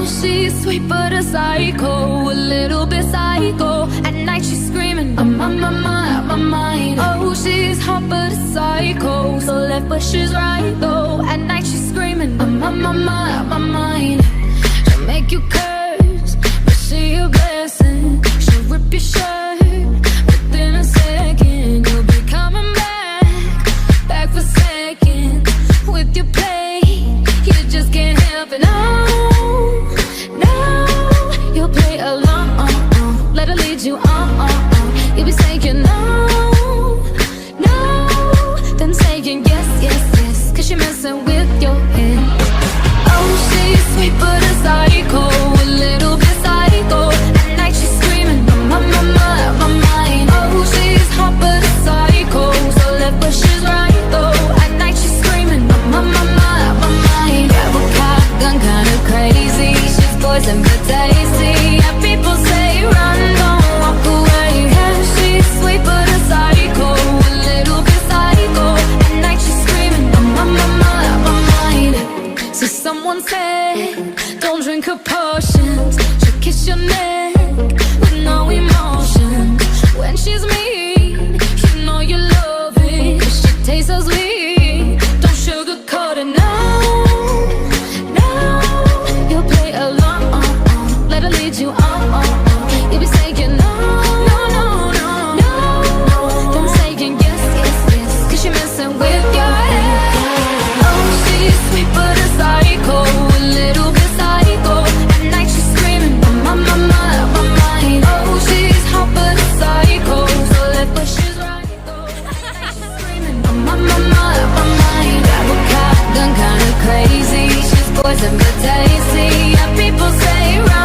she's sweet but a psycho, a little bit psycho. At night she's screaming, I'm on my mind. Oh, she's hot but a psycho, so left but she's right though. At night she's screaming, I'm on my mind. She'll make you curse, but she a blessing. She'll rip your shirt within a second. You'll be coming back for seconds with your play. You just can't help it. No, you'll play along. Let her lead you on. You'll be saying no, then saying yes, cause you're messing with your head. Oh, she's sweet but a psycho, a little bit psycho. At night she's screaming, my mind. Oh, she's hot but a psycho, so left but she's right though. At night she's screaming, my mind. Grab a gun, kinda crazy. She's poison but tasty. Yeah, people say run, don't walk away. Yeah, she's sweet but a psycho, a little bit psycho. At night she's screaming, my mind. So someone said, don't drink her potions. She'll kiss your neck with no emotion. When she's mean, you know you love it, 'cause she tastes so sweet. Don't sugarcoat it, no. You'll play along. Let her lead you on. You'll be saying no. Then saying yes, 'cause you're messing with your head. Oh, she's sweet but a psycho, a little bit psycho. At night she's screaming, my mind. Oh, she's hot but a psycho, so left but she's right though. At night she's screaming, my mind. Grab a gun, kinda crazy. She's poison but tasty. Yeah, people say right.